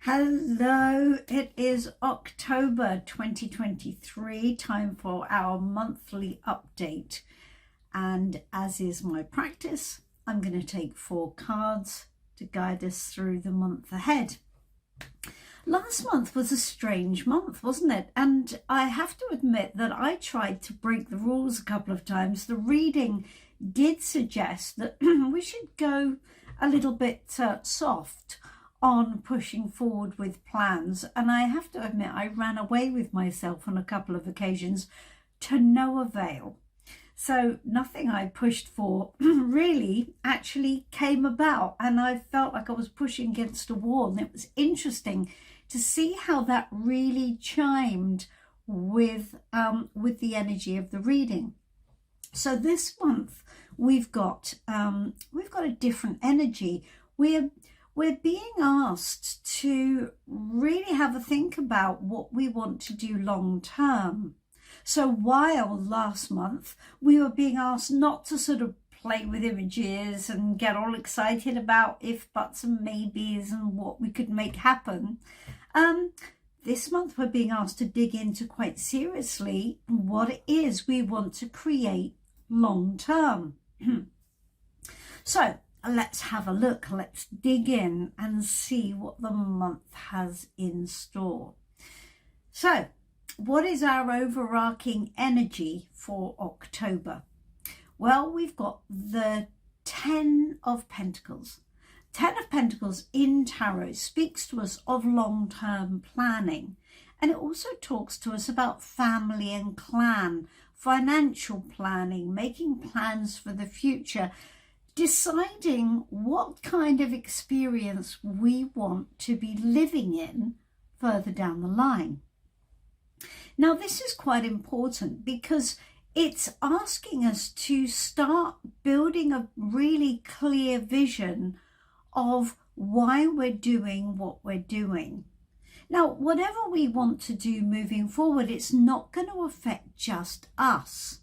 Hello, it is October 2023, time for our monthly update. And as is my practice, I'm going to take 4 cards to guide us through the month ahead. Last month was a strange month, wasn't it? And I have to admit that I tried to break the rules a couple of times. The reading did suggest that we should go a little bit soft on pushing forward with plans, and I have to admit I ran away with myself on a couple of occasions to no avail. So nothing I pushed for really actually came about, and I felt like I was pushing against a wall. And it was interesting to see how that really chimed with the energy of the reading. So this month we've got a different energy. We're being asked to really have a think about what we want to do long term. So while last month we were being asked not to sort of play with images and get all excited about if, buts and maybes and what we could make happen, this month we're being asked to dig into quite seriously what it is we want to create long term. So let's have a look, let's dig in and see what the month has in store. So, what is our overarching energy for October? Well, we've got the 10 of Pentacles. 10 of Pentacles in Tarot speaks to us of long-term planning, and it also talks to us about family and clan, financial planning, making plans for the future, deciding what kind of experience we want to be living in further down the line. Now, this is quite important because it's asking us to start building a really clear vision of why we're doing what we're doing. Now, whatever we want to do moving forward, it's not going to affect just us.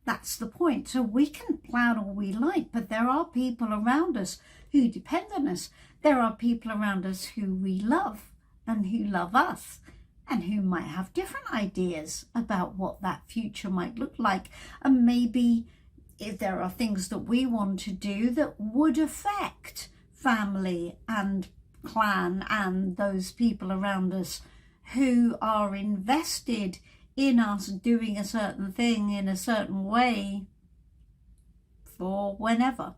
That's the point. So we can plan all we like, but there are people around us who depend on us. There are people around us who we love and who love us and who might have different ideas about what that future might look like. And maybe if there are things that we want to do that would affect family and clan and those people around us who are invested in us doing a certain thing in a certain way for whenever.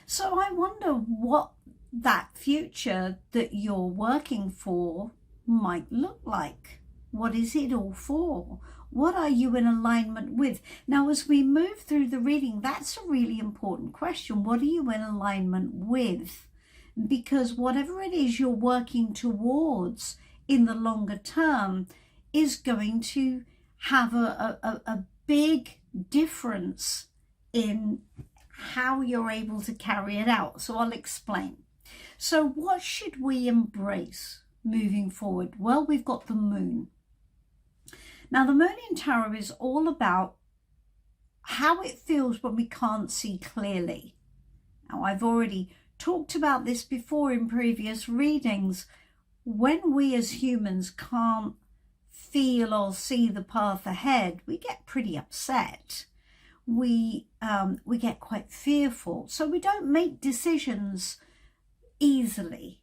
So I wonder what that future that you're working for might look like. What is it all for? What are you in alignment with? Now, as we move through the reading, that's a really important question. What are you in alignment with? Because whatever it is you're working towards in the longer term is going to have a big difference in how you're able to carry it out. So I'll explain. So what should we embrace moving forward? Well, we've got the moon. Now, the moon in tarot is all about how it feels when we can't see clearly. Now, I've already talked about this before in previous readings. When we as humans can't feel or see the path ahead, we get pretty upset. We get quite fearful. So we don't make decisions easily.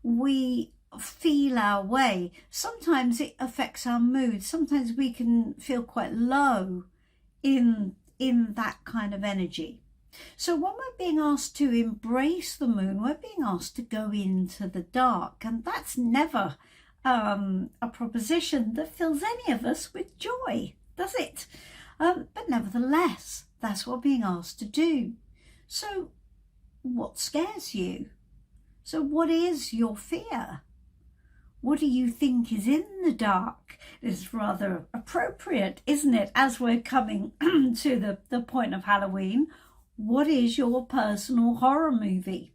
We feel our way. Sometimes it affects our mood. Sometimes we can feel quite low in that kind of energy. So when we're being asked to embrace the moon, we're being asked to go into the dark, and that's never a proposition that fills any of us with joy, does it? But nevertheless, that's what we're being asked to do. So what scares you? So what is your fear? What do you think is in the dark? It's rather appropriate, isn't it, as we're coming to the point of Halloween? What is your personal horror movie?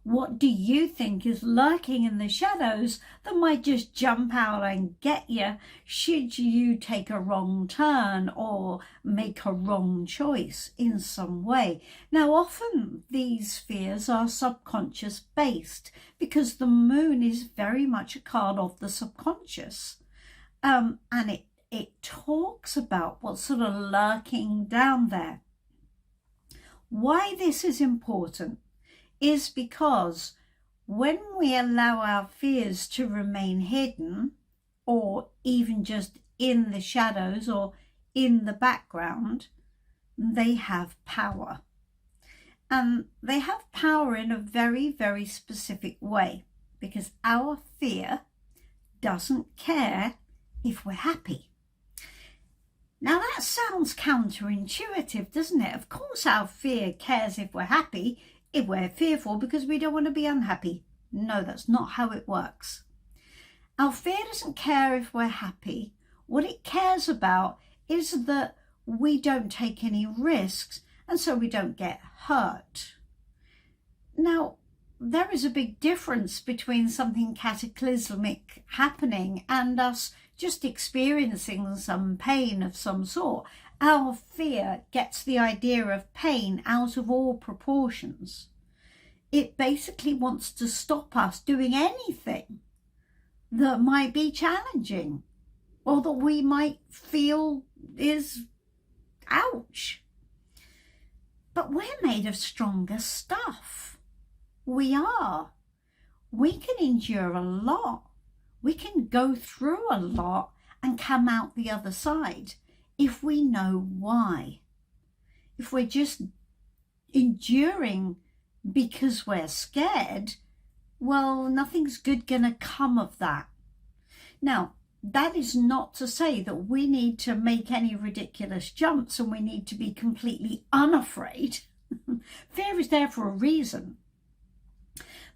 What do you think is lurking in the shadows that might just jump out and get you should you take a wrong turn or make a wrong choice in some way? Now, often these fears are subconscious based because the moon is very much a card of the subconscious. And it talks about what's sort of lurking down there. Why this is important is because when we allow our fears to remain hidden, or even just in the shadows or in the background, they have power. And they have power in a very, very specific way, because our fear doesn't care if we're happy. Now that sounds counterintuitive, doesn't it? Of course our fear cares if we're happy, if we're fearful because we don't want to be unhappy. No, that's not how it works. Our fear doesn't care if we're happy. What it cares about is that we don't take any risks and so we don't get hurt. Now, there is a big difference between something cataclysmic happening and us just experiencing some pain of some sort. Our fear gets the idea of pain out of all proportions. It basically wants to stop us doing anything that might be challenging or that we might feel is ouch. But we're made of stronger stuff. We are. We can endure a lot. We can go through a lot and come out the other side if we know why. If we're just enduring because we're scared, well, nothing's good gonna come of that. Now, that is not to say that we need to make any ridiculous jumps and we need to be completely unafraid. Fear is there for a reason.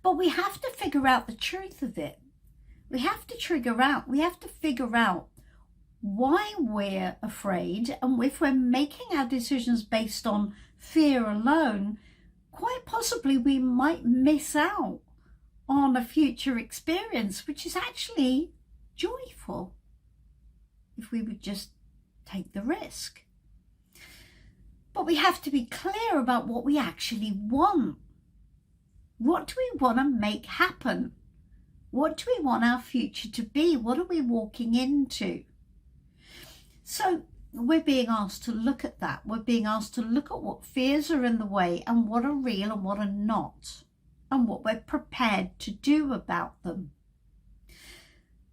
But we have to figure out the truth of it. We have to figure out why we're afraid, and if we're making our decisions based on fear alone, quite possibly we might miss out on a future experience which is actually joyful if we would just take the risk. But we have to be clear about what we actually want. What do we want to make happen? What do we want our future to be? What are we walking into? So we're being asked to look at that. We're being asked to look at what fears are in the way and what are real and what are not, and what we're prepared to do about them.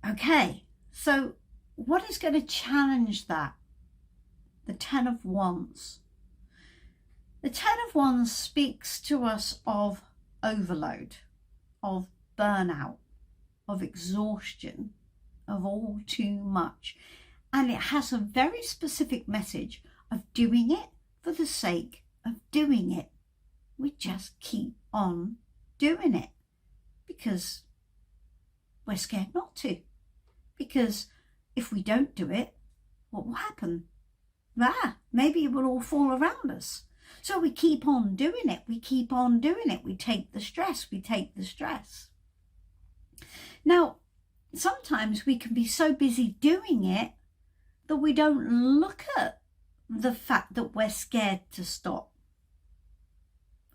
Okay, so what is going to challenge that? The Ten of Wands. The Ten of Wands speaks to us of overload, of burnout, of exhaustion, of all too much. And it has a very specific message of doing it for the sake of doing it. We just keep on doing it because we're scared not to. Because if we don't do it, what will happen? Maybe it will all fall around us. So we keep on doing it. We keep on doing it. We take the stress. We take the stress. Now, sometimes we can be so busy doing it that we don't look at the fact that we're scared to stop.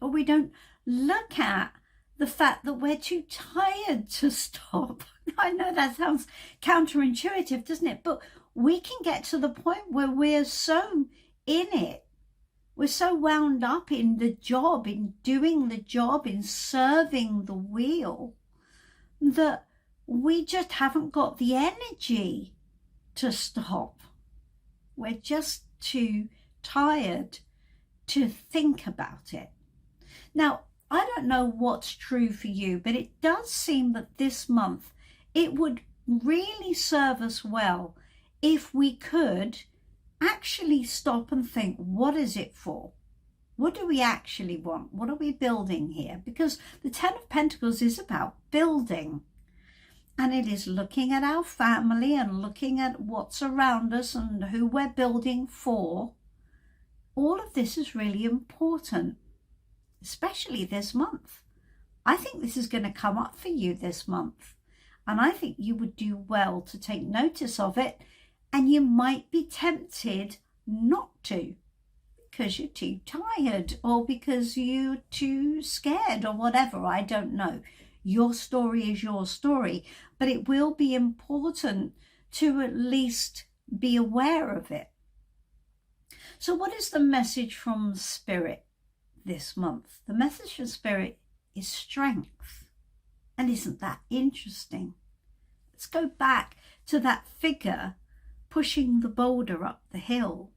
Or we don't look at the fact that we're too tired to stop. I know that sounds counterintuitive, doesn't it? But we can get to the point where we're so in it. We're so wound up in the job, in doing the job, in serving the wheel, that we just haven't got the energy to stop. We're just too tired to think about it. Now, I don't know what's true for you, but it does seem that this month it would really serve us well if we could actually stop and think, what is it for? What do we actually want? What are we building here? Because the Ten of Pentacles is about building. And it is looking at our family and looking at what's around us and who we're building for. All of this is really important, especially this month. I think this is going to come up for you this month. And I think you would do well to take notice of it. And you might be tempted not to, because you're too tired or because you're too scared or whatever. I don't know. Your story is your story, but it will be important to at least be aware of it. So what is the message from Spirit this month? The message from Spirit is strength. And isn't that interesting? Let's go back to that figure pushing the boulder up the hill.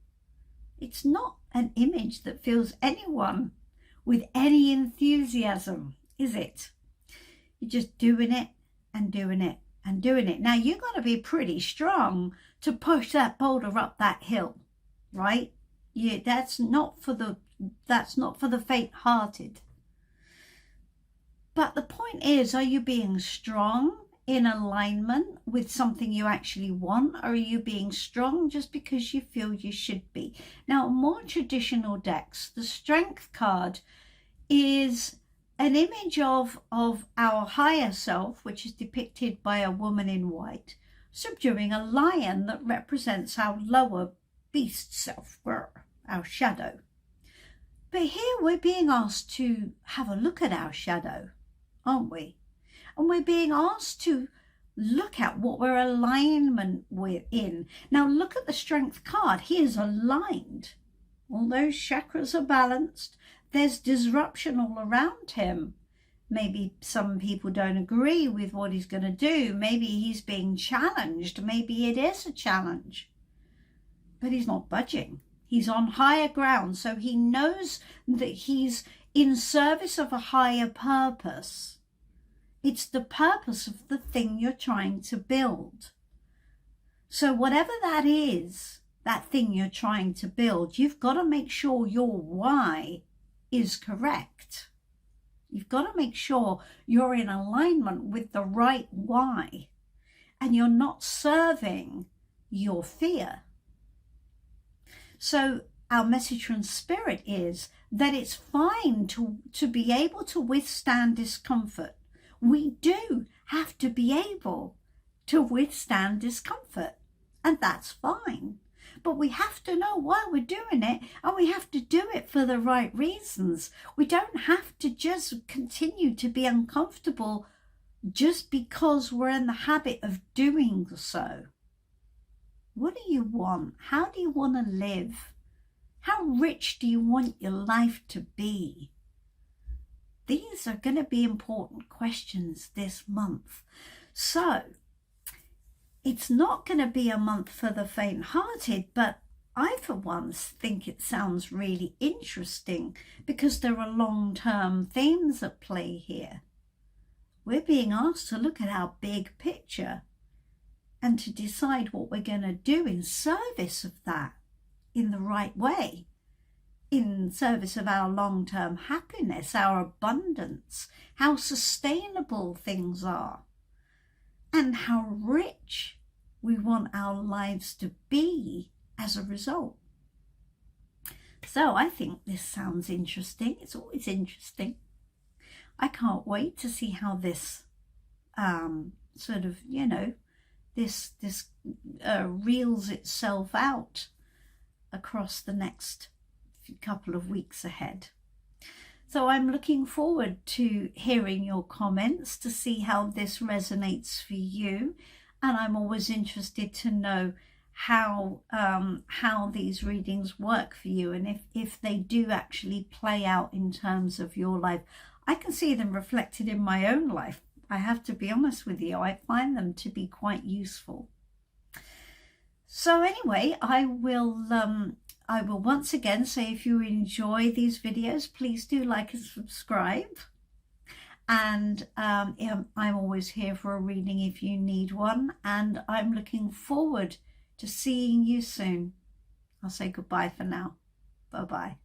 It's not an image that fills anyone with any enthusiasm, is it? You're just doing it and doing it and doing it. Now, you've got to be pretty strong to push that boulder up that hill, right? Yeah, that's not for the faint-hearted. But the point is, are you being strong in alignment with something you actually want, or are you being strong just because you feel you should be? Now, more traditional decks, the Strength card is an image of our higher self, which is depicted by a woman in white, subduing a lion that represents our lower beast self, our shadow. But here we're being asked to have a look at our shadow, aren't we? And we're being asked to look at what we're alignment in. Now look at the Strength card. He is aligned. All those chakras are balanced. There's disruption all around him. Maybe some people don't agree with what he's going to do. Maybe he's being challenged. Maybe it is a challenge. But he's not budging. He's on higher ground. So he knows that he's in service of a higher purpose. It's the purpose of the thing you're trying to build. So whatever that is, that thing you're trying to build, you've got to make sure your why is correct. You've got to make sure you're in alignment with the right why, and you're not serving your fear. So our message from Spirit is that it's fine to be able to withstand discomfort. We do have to be able to withstand discomfort, and that's fine. But we have to know why we're doing it, and we have to do it for the right reasons. We don't have to just continue to be uncomfortable just because we're in the habit of doing so. What do you want? How do you want to live? How rich do you want your life to be? These are going to be important questions this month. So it's not going to be a month for the faint-hearted, but I for once think it sounds really interesting because there are long-term themes at play here. We're being asked to look at our big picture and to decide what we're going to do in service of that in the right way. In service of our long-term happiness, our abundance, how sustainable things are, and how rich we want our lives to be as a result. So I think this sounds interesting. It's always interesting. I can't wait to see how this sort of, this reels itself out across the next couple of weeks ahead. So I'm looking forward to hearing your comments to see how this resonates for you, and I'm always interested to know how these readings work for you, and if they do actually play out in terms of your life. I can see them reflected in my own life. I have to be honest with you, I find them to be quite useful. So anyway, I will once again say, if you enjoy these videos, please do like and subscribe. And I'm always here for a reading if you need one. And I'm looking forward to seeing you soon. I'll say goodbye for now. Bye-bye.